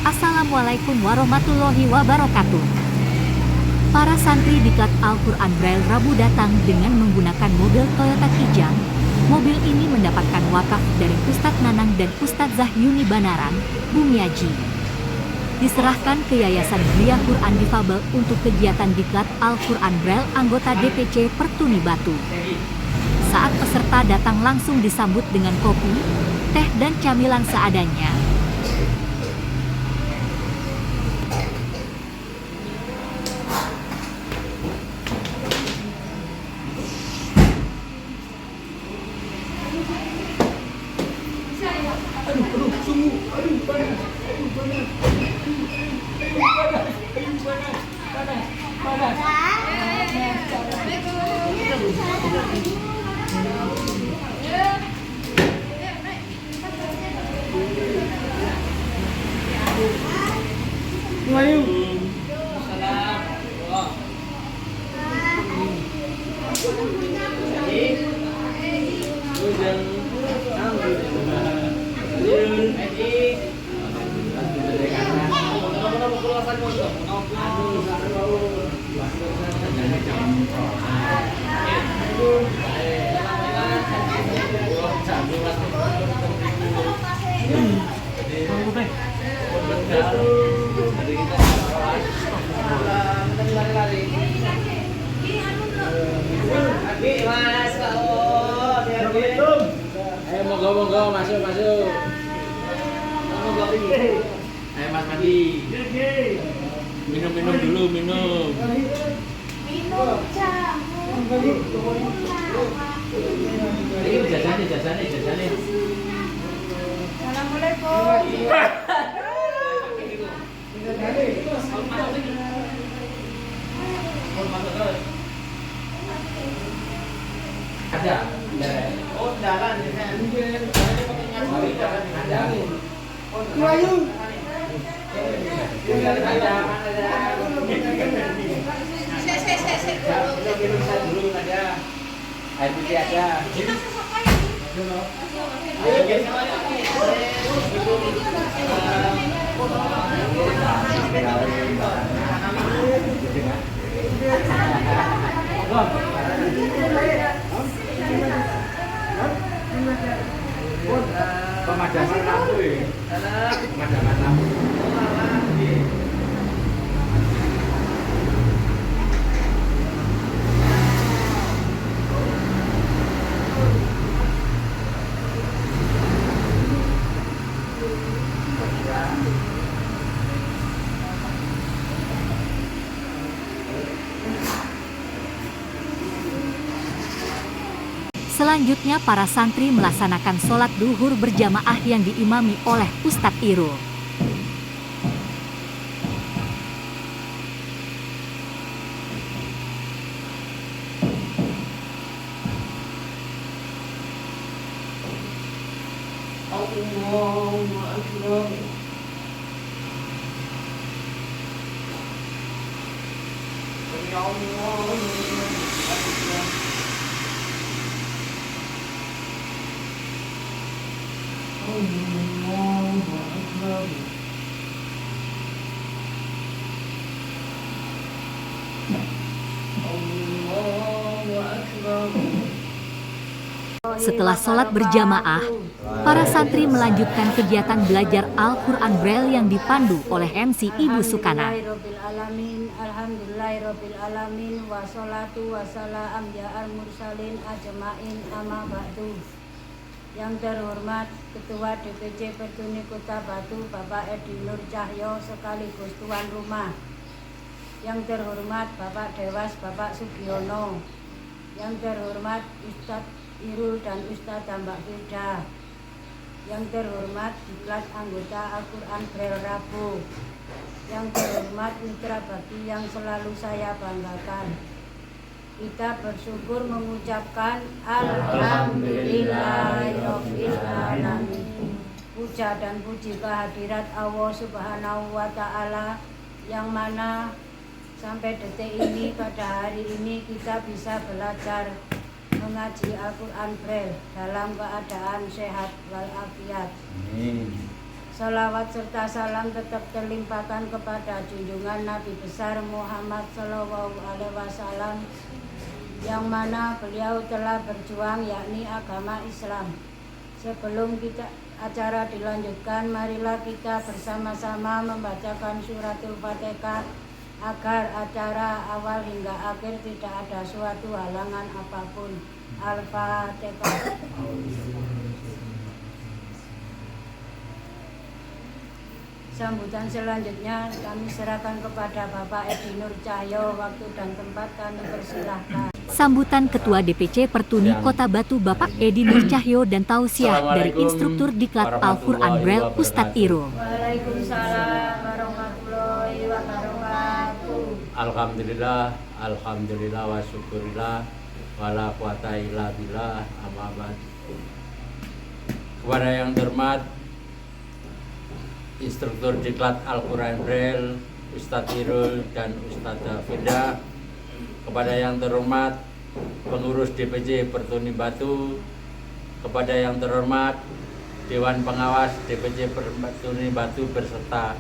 Assalamualaikum warahmatullahi wabarakatuh. Para santri Diklat Al-Quran Braille Rabu datang dengan menggunakan mobil Toyota Kijang. Mobil ini mendapatkan wakaf dari Ustadz Nanang dan Ustadz Zahyuni Banaran, Bumiaji. Diserahkan ke Yayasan Belia Quran Difabel untuk kegiatan Diklat Al-Quran Braille anggota DPC Pertuni Batu. Saat peserta datang langsung disambut dengan kopi, teh dan camilan seadanya. Ayo monggo masuk. Ayo Mas mandi. Minum dulu. Minum jamu. Ini jasane. Assalamualaikum. Ada. Oh, jalan. Ada. Melayu. Dulu ada. Air putih ada. Pemadaman lampu ya? Pemadaman lampu. Selanjutnya para santri melaksanakan sholat duhur berjamaah yang diimami oleh Ustadz Irul. Allahu Akbar. Setelah sholat berjamaah, para santri melanjutkan kegiatan belajar Al-Quran Braille yang dipandu oleh MC Ibu Sukana. Alhamdulillahirrabbilalamin. Wassalatu wassalam ya al-mursalin ajma'in amma ba'du. Yang terhormat Ketua DPC Pertuni Kota Batu Bapak Edi Nur Cahyo sekaligus tuan rumah. Yang terhormat Bapak Dewas Bapak Sugiono. Yang terhormat Ustadz Irul dan Ustadz Mbak Firda. Yang terhormat Diklat anggota Al-Quran Braille Rabu. Yang terhormat mitra bakti yang selalu saya banggakan. Kita bersyukur mengucapkan Alhamdulillahirabbil alamin. Puja dan puji kehadirat Allah Subhanahu wa Ta'ala, yang mana sampai detik ini, pada hari ini kita bisa belajar mengaji Al-Quran Braille dalam keadaan sehat walafiat. Salawat serta salam tetap terlimpahkan kepada junjungan Nabi besar Muhammad Sallallahu Alaihi Wasallam, yang mana beliau telah berjuang yakni agama Islam. Sebelum acara dilanjutkan, marilah kita bersama-sama membacakan suratul Fatihah agar acara awal hingga akhir tidak ada suatu halangan apapun. Al-Fatihah. Sambutan selanjutnya kami serahkan kepada Bapak Edi Nur Cahyo. Waktu dan tempat kami persilahkan. Sambutan Ketua DPC Pertuni Kota Batu Bapak Edi Nur Cahyo dan tausiah dari instruktur Diklat Al-Quran Braille Ustadz Irul. Waalaikumsalam warahmatullahi wabarakatuh. Alhamdulillah, alhamdulillah wa syukurillah wala quwata illa billah, amma ba'd. Kepada yang terhormat instruktur Diklat Al-Quran Braille Ustadz Irul dan Ustadzah Firda, kepada yang terhormat pengurus DPC Pertuni Batu, kepada yang terhormat Dewan Pengawas DPC Pertuni Batu beserta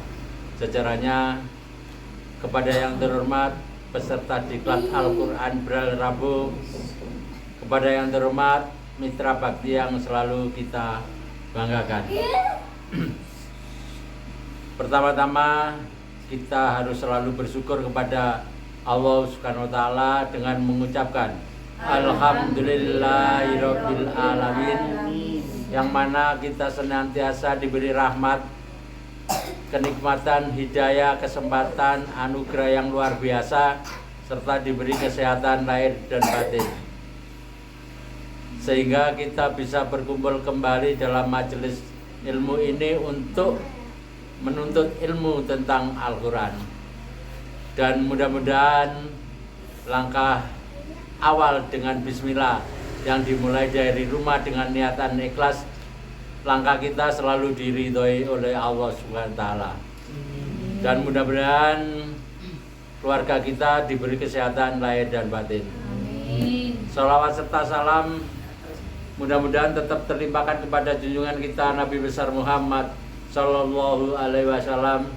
jajarannya, kepada yang terhormat peserta Diklat Al-Quran Braille Rabu, kepada yang terhormat mitra bakti yang selalu kita banggakan. Pertama-tama kita harus selalu bersyukur kepada Allah Subhanahu wa Ta'ala dengan mengucapkan Alhamdulillahirabbil alamin, yang mana kita senantiasa diberi rahmat, kenikmatan, hidayah, kesempatan, anugerah yang luar biasa, serta diberi kesehatan lahir dan batin, sehingga kita bisa berkumpul kembali dalam majelis ilmu ini untuk menuntut ilmu tentang Al-Quran. Dan mudah-mudahan langkah awal dengan bismillah yang dimulai dari rumah dengan niatan ikhlas, langkah kita selalu diridhoi oleh Allah Subhanahu wa Ta'ala. Dan mudah-mudahan keluarga kita diberi kesehatan lahir dan batin. Salawat serta salam mudah-mudahan tetap terlimpahkan kepada junjungan kita Nabi besar Muhammad Sallallahu Alaihi Wasallam,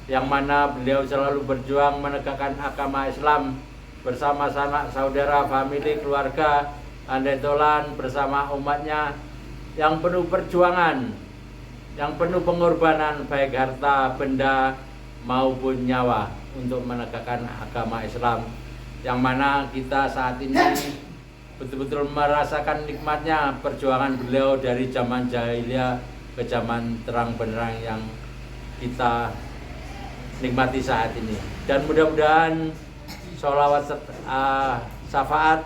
yang mana beliau selalu berjuang menegakkan agama Islam bersama sanak saudara, famili, keluarga, andai tolan bersama umatnya, yang penuh perjuangan, yang penuh pengorbanan baik harta, benda maupun nyawa untuk menegakkan agama Islam, yang mana kita saat ini betul-betul merasakan nikmatnya perjuangan beliau dari zaman jahiliyah ke zaman terang benderang yang kita nikmati saat ini. Dan mudah-mudahan sholawat syafaat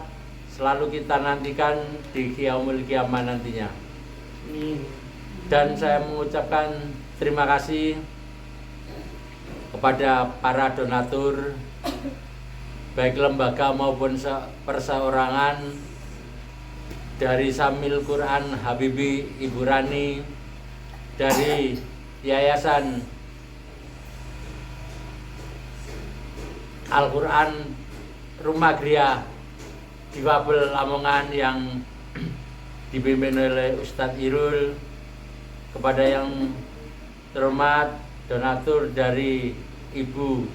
selalu kita nantikan di yaumul qiyamah nantinya. Dan saya mengucapkan terima kasih kepada para donatur baik lembaga maupun perseorangan, dari Samil Quran Habibi Ibu Rani, dari Yayasan Al-Quran Rumah Gria Difabel Lamongan yang dipimpin oleh Ustadz Irul, kepada yang terhormat donatur dari Ibu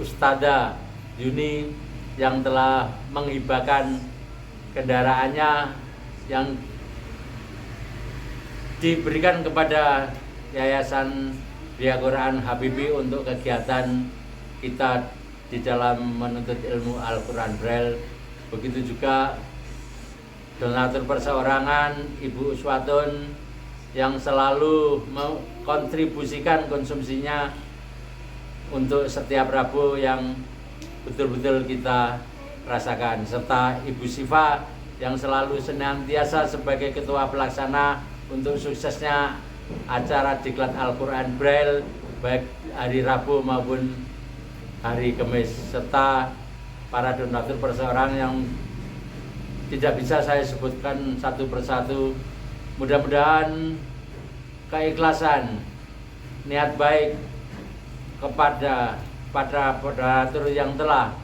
Ustadzah Yuni yang telah menghibahkan kendaraannya yang diberikan kepada Yayasan Gria Quran Habibi untuk kegiatan kita di dalam menuntut ilmu Al-Quran Braille. Begitu juga donatur perseorangan Ibu Uswatun yang selalu mengkontribusikan konsumsinya untuk setiap Rabu yang betul-betul kita rasakan, serta Ibu Siva yang selalu senantiasa sebagai ketua pelaksana untuk suksesnya acara Diklat Al-Quran Braille baik hari Rabu maupun hari Kamis, serta para donatur perseorangan yang tidak bisa saya sebutkan satu persatu. Mudah-mudahan keikhlasan, niat baik kepada donatur yang telah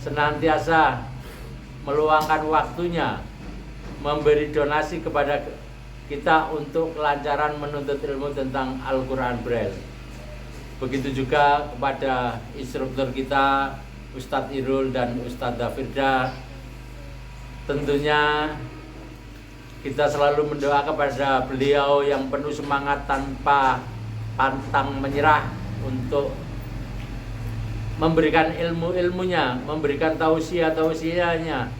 senantiasa meluangkan waktunya memberi donasi kepada kita untuk kelancaran menuntut ilmu tentang Al-Quran Braille. Begitu juga kepada instruktur kita Ustadz Irul dan Ustadzah Firda. Tentunya kita selalu mendoa kepada beliau yang penuh semangat tanpa pantang menyerah untuk memberikan ilmu-ilmunya, memberikan tausiah-tausiahnya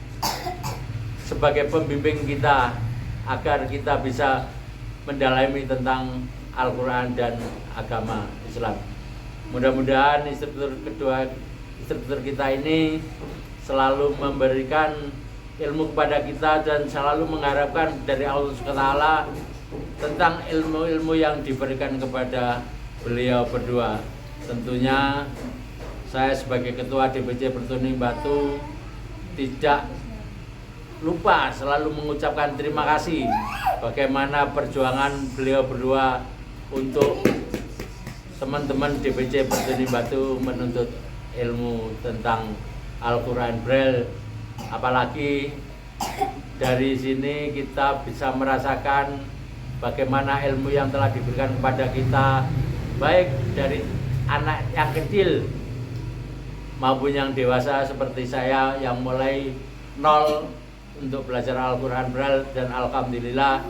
sebagai pembimbing kita agar kita bisa mendalami tentang Al-Quran dan agama Islam. Mudah-mudahan instruktur kita ini selalu memberikan ilmu kepada kita dan selalu mengharapkan dari Allah SWT tentang ilmu-ilmu yang diberikan kepada beliau berdua. Tentunya saya sebagai Ketua DPC Pertuni Batu tidak lupa selalu mengucapkan terima kasih bagaimana perjuangan beliau berdua untuk teman-teman DPC Pertuni Batu menuntut ilmu tentang Al-Quran Braille. Apalagi dari sini kita bisa merasakan bagaimana ilmu yang telah diberikan kepada kita, baik dari anak yang kecil maupun yang dewasa seperti saya yang mulai nol untuk belajar Al-Quran Braille, dan alhamdulillah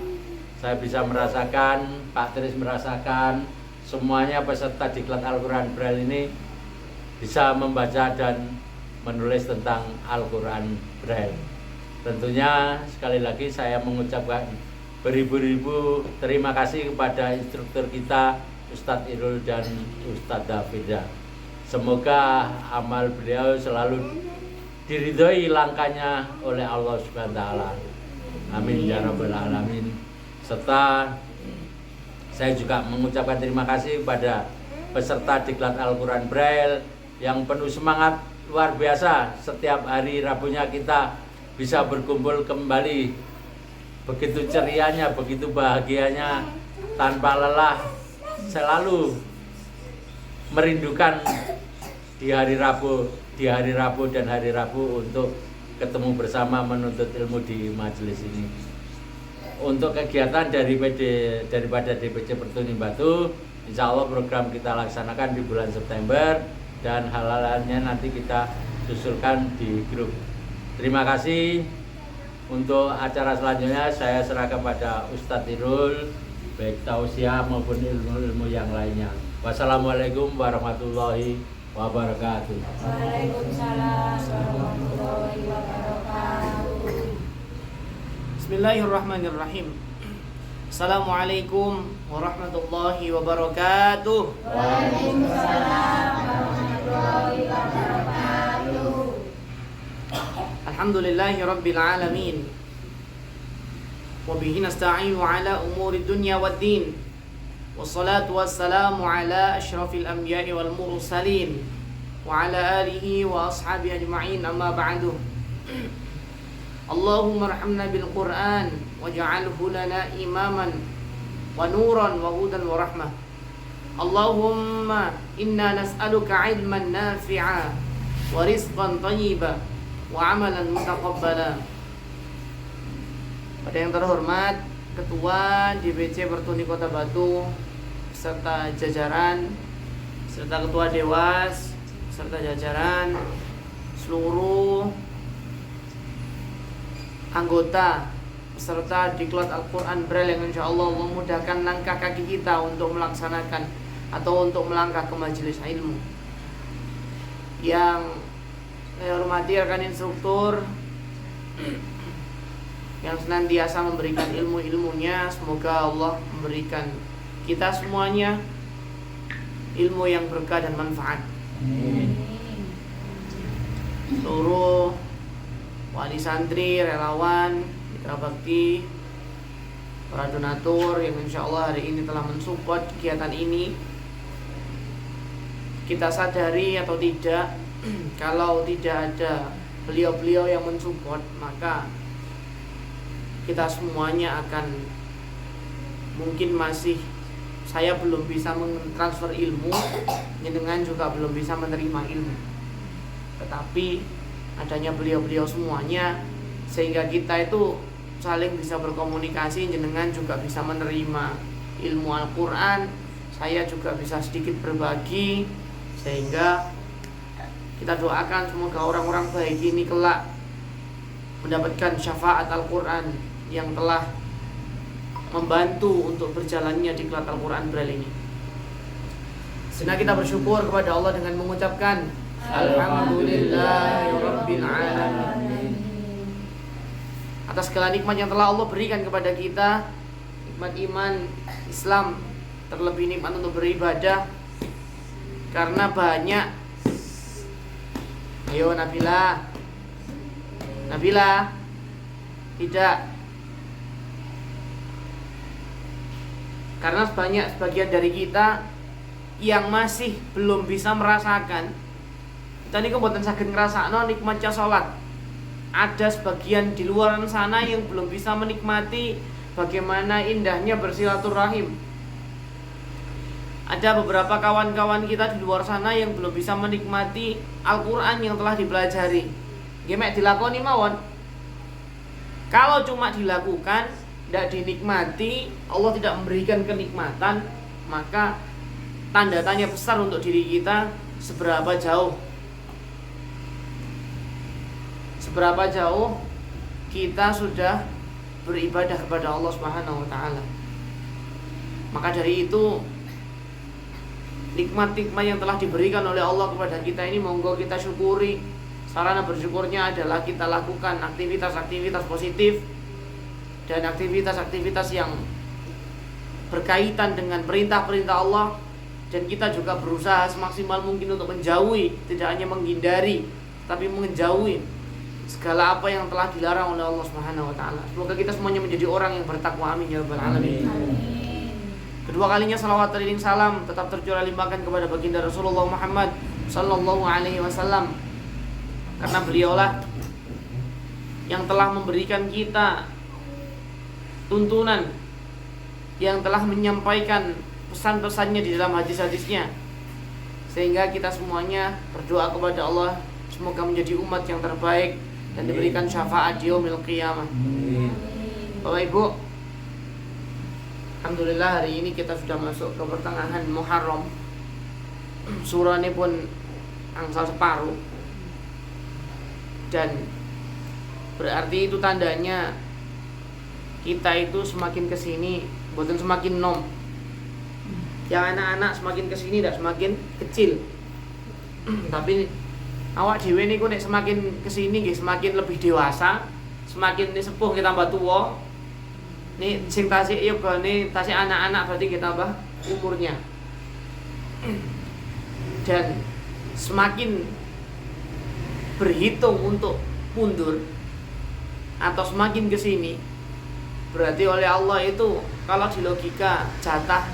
saya bisa merasakan, Pak Tris merasakan, semuanya peserta diklat Al-Quran Braille ini bisa membaca dan menulis tentang Al-Quran Braille. Tentunya sekali lagi saya mengucapkan beribu-ribu terima kasih kepada instruktur kita Ustadz Irul dan Ustadzah Firda. Semoga amal beliau selalu diridhoi langkahnya oleh Allah Subhanahu wa taala. Amin ya rabbal alamin. Serta saya juga mengucapkan terima kasih kepada peserta diklat Al-Quran Braille yang penuh semangat luar biasa. Setiap hari Rabunya kita bisa berkumpul kembali, begitu cerianya, begitu bahagianya, tanpa lelah, selalu merindukan di hari Rabu dan hari Rabu untuk ketemu bersama menuntut ilmu di majelis ini. Untuk kegiatan daripada DPC Pertuni Batu, insya Allah program kita laksanakan di bulan September dan hal-halnya nanti kita susulkan di grup. Terima kasih. Untuk acara selanjutnya saya serahkan pada Ustadz Irul, baik tausiah maupun ilmu-ilmu yang lainnya. Wassalamualaikum warahmatullahi wabarakatuh. Waalaikumsalam warahmatullahi wabarakatuh. Bismillahirrahmanirrahim. Assalamualaikum warahmatullahi wabarakatuh. Waalaikumsalam warahmatullahi wabarakatuh. Alhamdulillahi rabbil alamin. Wa bihi nasta'inu ala umuri dunya waddin. Wassalatu wassalamu ala asyrafil anbiya'i wal mursalin wa ala alihi wa ashabihi ajma'in, amma ba'du. Allahumma arhamna bil Qur'an waj'alhu lana imaman wa nuran wa hudan wa rahmah. Allahumma inna nas'aluka ilman nafi'a wa rizqan thayyiba wa amalan mutaqabbala. Pada yang terhormat Ketua DPC Pertuni Kota Batu serta jajaran, serta Ketua Dewas, serta jajaran, seluruh anggota peserta diklat Al-Quran Braille yang insya Allah memudahkan langkah kaki kita untuk melaksanakan atau untuk melangkah ke majelis ilmu. Yang saya hormati rekan instruktur yang senantiasa memberikan ilmu-ilmunya, semoga Allah memberikan kita semuanya ilmu yang berkah dan manfaat. Seluruh wali santri, relawan, mitra bakti, para donatur yang insya Allah hari ini telah mensupport kegiatan ini. Kita sadari atau tidak, kalau tidak ada beliau-beliau yang mensupport, maka kita semuanya akan mungkin masih, saya belum bisa mentransfer ilmu, jenengan juga belum bisa menerima ilmu. Tetapi adanya beliau-beliau semuanya, sehingga kita itu saling bisa berkomunikasi, jenengan juga bisa menerima ilmu Al-Quran, saya juga bisa sedikit berbagi, sehingga kita doakan semoga orang-orang baik ini kelak mendapatkan syafaat Al-Quran yang telah membantu untuk berjalannya diklat Al-Quran Braille ini. Sehingga kita bersyukur kepada Allah dengan mengucapkan Alhamdulillahirabbil alamin atas segala nikmat yang telah Allah berikan kepada kita, nikmat iman, Islam, terlebih nikmat untuk beribadah. Karena banyak, ayo Nabila, tidak. Karena sebagian dari kita yang masih belum bisa merasakan, kita ini kemudian sakit ngerasakno nikmatnya sholat. Ada sebagian di luar sana yang belum bisa menikmati bagaimana indahnya bersilaturahim. Ada beberapa kawan-kawan kita di luar sana yang belum bisa menikmati Al-Quran yang telah dipelajari. Gemek dilakoni mawon. Kalau cuma dilakukan, tidak dinikmati, Allah tidak memberikan kenikmatan, maka tanda tanya besar untuk diri kita, seberapa jauh kita sudah beribadah kepada Allah Subhanahu wa taala. Maka dari itu, nikmat-nikmat yang telah diberikan oleh Allah kepada kita ini monggo kita syukuri. Sarana bersyukurnya adalah kita lakukan aktivitas-aktivitas positif dan aktivitas-aktivitas yang berkaitan dengan perintah-perintah Allah, dan kita juga berusaha semaksimal mungkin untuk menjauhi, tidak hanya menghindari, tapi menjauhi segala apa yang telah dilarang oleh Allah Subhanahu wa taala. Semoga kita semuanya menjadi orang yang bertakwa, amin ya rabbal alamin. Kedua kalinya salawat dan salam tetap tercurah limpahkan kepada baginda Rasulullah Muhammad sallallahu alaihi wasallam, karena beliaulah yang telah memberikan kita tuntunan, yang telah menyampaikan pesan-pesannya di dalam hadis-hadisnya, sehingga kita semuanya berdoa kepada Allah semoga menjadi umat yang terbaik dan diberikan syafaat di yaumil qiyamah. Bapak Ibu, alhamdulillah hari ini kita sudah masuk ke pertengahan Muharram. Surah ini pun angsal separuh, dan berarti itu tandanya kita itu semakin kesini bukan semakin nom. Yang anak-anak semakin kesini tidak semakin kecil. Tapi awak dhewe niku nek semakin kesini nggih semakin lebih dewasa, semakin sepuh kita tambah tua. Nih sing tasik yogane tasik anak-anak berarti kita tambah umurnya. Dan semakin berhitung untuk mundur atau semakin kesini, berarti oleh Allah itu kalau di logika jatah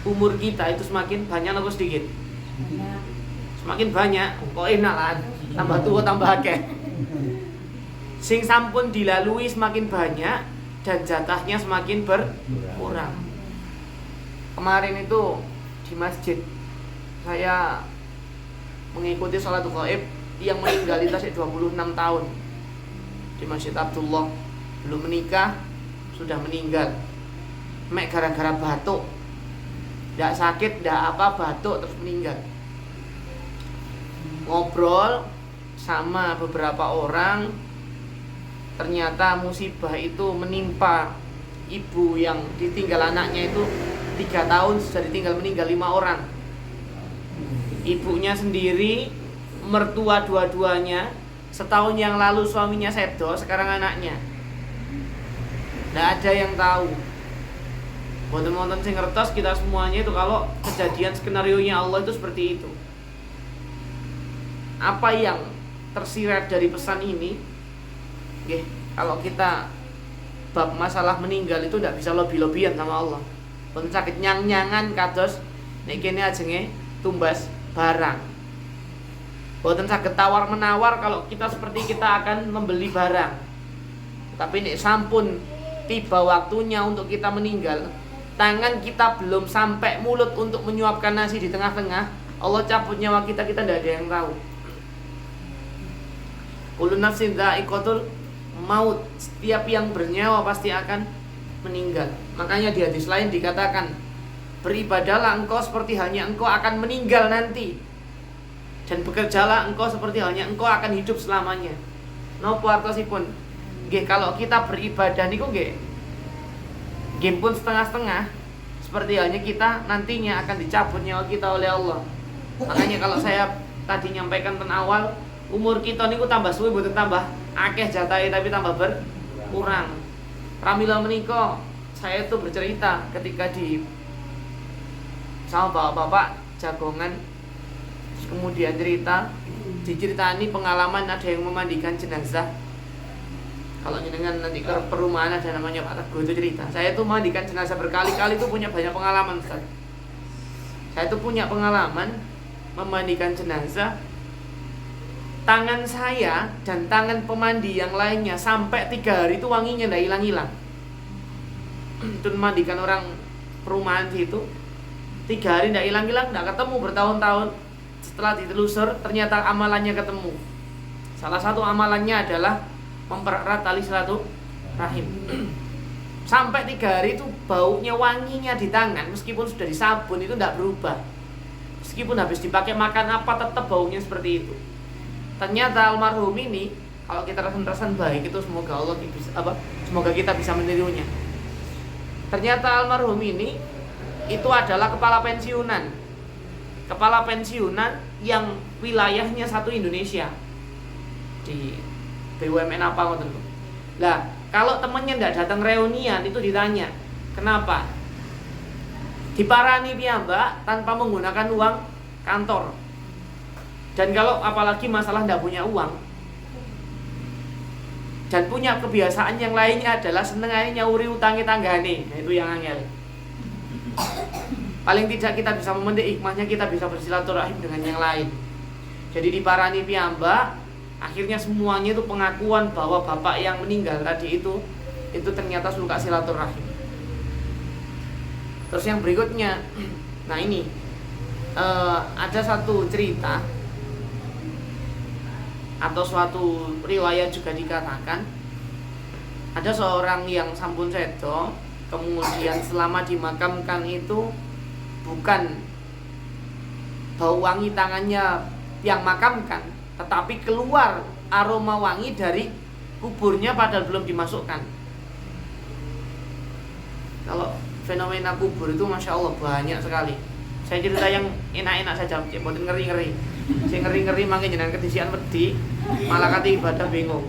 umur kita itu semakin banyak atau sedikit? Semakin banyak, kok enak lah, tambah tua tambah akeh. Sing sampun dilalui semakin banyak dan jatahnya semakin berkurang. Kemarin itu di masjid saya mengikuti sholat gaib yang meninggal itu 26 tahun di Masjid Abdullah, belum menikah sudah meninggal. Mek gara-gara batuk, tidak sakit, tidak apa, batuk terus meninggal. Ngobrol sama beberapa orang, ternyata musibah itu menimpa ibu yang ditinggal anaknya itu 3 tahun sudah ditinggal meninggal 5 orang. Ibunya sendiri, mertua dua-duanya, setahun yang lalu suaminya sedo, sekarang anaknya. Tidak ada yang tahu. Wonten-wonten sing ngertos kita semuanya itu kalau kejadian skenario-nya Allah itu seperti itu. Apa yang tersirat dari pesan ini? Kalau kita bab masalah meninggal itu tidak bisa lobi-lobian sama Allah. Pun sakit nyang-nyangan kados nek kene ajenge tumbas barang. Boten saged tawar-menawar kalau kita seperti kita akan membeli barang. Tapi nek sampun tiba waktunya untuk kita meninggal, tangan kita belum sampai mulut untuk menyuapkan nasi di tengah-tengah, Allah cabut nyawa kita tidak ada yang tahu. Kullu nafsin dha'iqatul maut. Setiap yang bernyawa pasti akan meninggal. Makanya di hadis lain dikatakan, beribadahlah engkau seperti halnya engkau akan meninggal nanti, dan bekerjalah engkau seperti halnya engkau akan hidup selamanya. Napa artosipun? Nggih, kalau kita beribadah niku nggih pun setengah-setengah, seperti halnya kita nantinya akan dicabut nyawa kita oleh Allah. Makanya kalau saya tadi nyampaikan tentang awal, umur kita niku tambah suwe mboten tambah akeh jatahe, tapi tambah berkurang. Pramila menika saya tuh bercerita ketika di sama bapak-bapak jagongan, kemudian diceritani pengalaman ada yang memandikan jenazah. Kalau jenengan nanti ke perumahan ada namanya Pak Teguh, itu cerita, saya tuh memandikan jenazah berkali-kali, tuh punya banyak pengalaman, Ustaz. Saya tuh punya pengalaman memandikan jenazah. Tangan saya dan tangan pemandi yang lainnya sampai 3 hari itu wanginya ndak hilang-hilang. Itu memandikan orang perumahan situ, 3 hari ndak hilang-hilang, ndak ketemu bertahun-tahun. Setelah ditelusur ternyata amalannya ketemu. Salah satu amalannya adalah mempererat tali silaturahim. Sampai 3 hari itu baunya, wanginya di tangan, meskipun sudah disabun itu ndak berubah. Meskipun habis dipakai makan apa tetap baunya seperti itu. Ternyata almarhum ini, kalau kita rasakan baik itu semoga Allah bisa semoga kita bisa menirunya. Ternyata almarhum ini itu adalah kepala pensiunan. Kepala pensiunan yang wilayahnya satu Indonesia. Di BUMN apa ngoten. Lah, kalau temennya ndak datang reunian itu ditanya, "Kenapa?" Diparani piyambak tanpa menggunakan uang kantor. Dan kalau apalagi masalah ndak punya uang dan punya kebiasaan yang lainnya adalah senengane nyauri utangi tanggane. Nah, itu yang angel. Paling tidak kita bisa memetik hikmahnya, kita bisa bersilaturahim dengan yang lain. Jadi diparani piyambak, akhirnya semuanya itu pengakuan bahwa bapak yang meninggal tadi itu ternyata suka silaturahim. Terus yang berikutnya, nah ini ada satu cerita atau suatu riwayat juga dikatakan ada seorang yang sampun sedo, kemudian selama dimakamkan itu bukan bau wangi tangannya yang makamkan, tetapi keluar aroma wangi dari kuburnya padahal belum dimasukkan. Kalau fenomena kubur itu Masya Allah banyak sekali. Saya cerita yang enak-enak saja, bukan ngeri-ngeri. Sing ngeri-ngeri mangke jenengan kedisian wedi, malah kate ibadah bingung.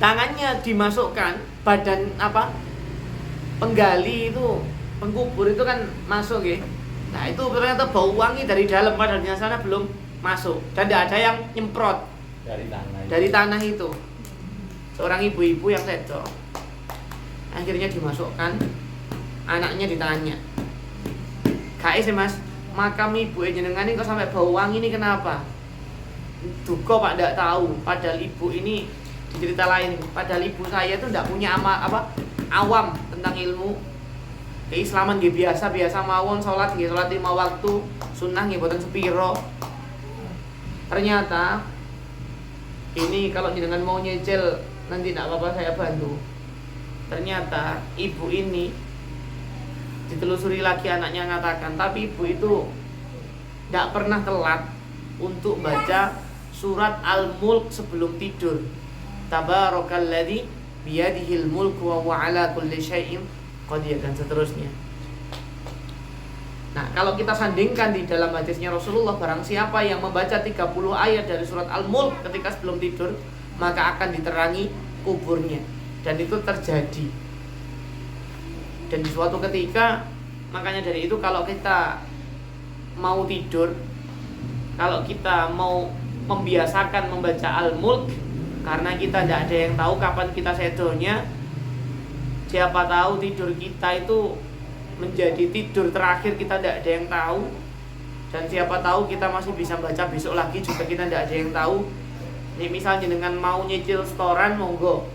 Tangannya dimasukkan, badan penggali itu, pengkubur itu kan masuk ya. Nah, itu ternyata bau wangi dari dalam padahal di sana belum masuk dan tidak ada yang nyemprot dari tanah itu. Seorang ibu-ibu yang sedo akhirnya dimasukkan, anaknya ditanya, "Kae sih Mas, makam ibu jenengan ini kok sampai bau wangi ini kenapa?" Duka Pak, tidak tahu. Padahal ibu ini dicerita lain. Padahal ibu saya itu tidak punya awam tentang ilmu keislaman. Nggih biasa mawon salat 5 waktu, sunnah nggih boten sepiro. Ternyata ini kalau jenengan mau nyicil nanti tidak apa-apa saya bantu. Ternyata ibu ini ditelusuri lagi, anaknya mengatakan, tapi ibu itu tidak pernah telat untuk baca surat Al-Mulk sebelum tidur. Tabarakalladzi biyadihil mulku wa huwa ala kulli syai'in qadir, dan seterusnya. Nah, kalau kita sandingkan di dalam hadisnya Rasulullah, barang siapa yang membaca 30 ayat dari surat Al-Mulk ketika sebelum tidur, maka akan diterangi kuburnya. Dan itu terjadi. Dan di suatu ketika, makanya dari itu kalau kita mau tidur, kalau kita mau membiasakan membaca Al-Mulk, karena kita tidak ada yang tahu kapan kita sedonya, siapa tahu tidur kita itu menjadi tidur terakhir, kita tidak ada yang tahu. Dan siapa tahu kita masih bisa baca besok lagi juga, kita tidak ada yang tahu. Ini misalnya dengan mau nyicil setoran, monggo.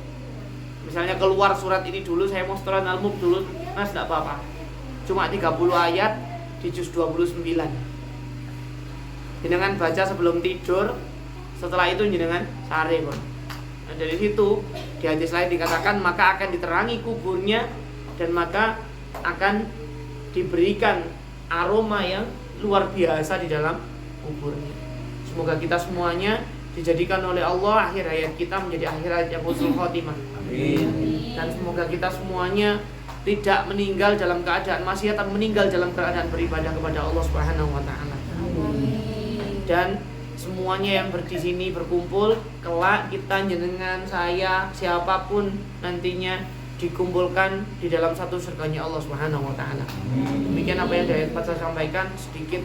Misalnya keluar surat ini dulu, saya mau setoran Al-Mulk dulu, Mas, tidak apa-apa. Cuma 30 ayat di juz 29. Jenengan baca sebelum tidur, setelah itu jenengan sare kok. Nah, dari situ di hadis lain dikatakan maka akan diterangi kuburnya dan maka akan diberikan aroma yang luar biasa di dalam kuburnya. Semoga kita semuanya dijadikan oleh Allah akhir hayat kita menjadi akhir hayat yang husnul khotimah. Dan semoga kita semuanya tidak meninggal dalam keadaan maksiat, tapi meninggal dalam keadaan beribadah kepada Allah Subhanahu wa taala. Dan semuanya yang di sini berkumpul kelak kita jenengan saya siapapun nantinya dikumpulkan di dalam satu surganya Allah Subhanahu wa taala. Demikian apa yang dapat saya sampaikan sedikit.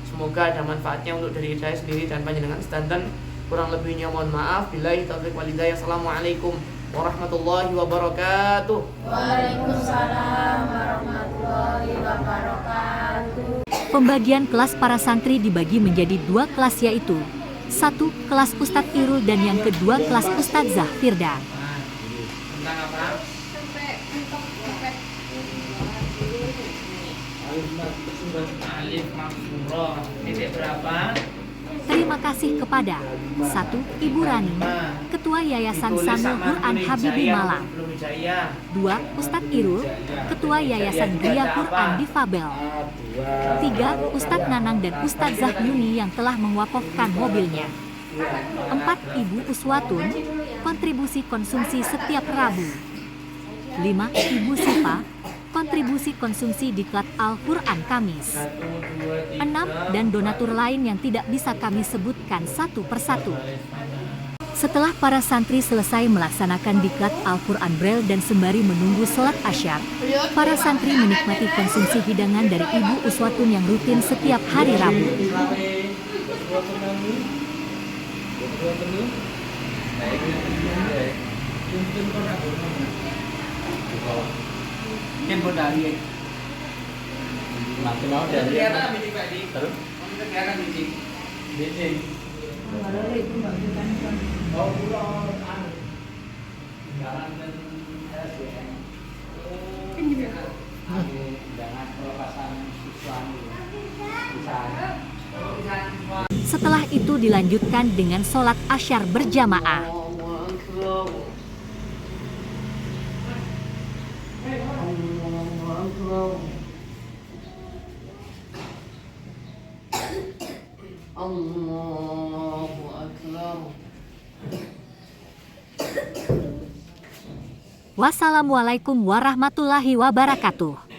Semoga ada manfaatnya untuk diri saya sendiri dan panjenengan sedanten. Kurang lebihnya mohon maaf. Billahi taufiq wal hidayah. Assalamualaikum warahmatullahi wabarakatuh. Waalaikumsalam warahmatullahi wabarakatuh. Pembagian kelas para santri dibagi menjadi 2 kelas, yaitu 1 kelas Ustadz Irul dan yang kedua kelas Ustadz Zahfirda. Tentang apa? Alif maksurah. Titik berapa? Terima kasih kepada 1 Ibu Rani, Ketua Yayasan Sanul Quran Habibi Malang. 2 Ustadz Irul, Ketua Yayasan Gria Quran Difabel. 3 Ustadz Nanang dan Ustadz Zahyuni yang telah mewakafkan mobilnya. 4 Ibu Uswatun, kontribusi konsumsi setiap Rabu. 5 Ibu Sipa, kontribusi konsumsi diklat Al-Quran Kamis. 6 dan donatur lain yang tidak bisa kami sebutkan satu persatu. Setelah para santri selesai melaksanakan diklat Al-Quran Braille dan sembari menunggu sholat asyar, para santri menikmati konsumsi hidangan dari Ibu Uswatun yang rutin setiap hari Rabu. Masih mau dari Kelihatan bidik Pak Di. terus Kelihatan bidik. bising. Jangan pelepasan siswa Setelah itu dilanjutkan dengan sholat asyar berjamaah. Allahu Akbar. Wassalamualaikum warahmatullahi wabarakatuh.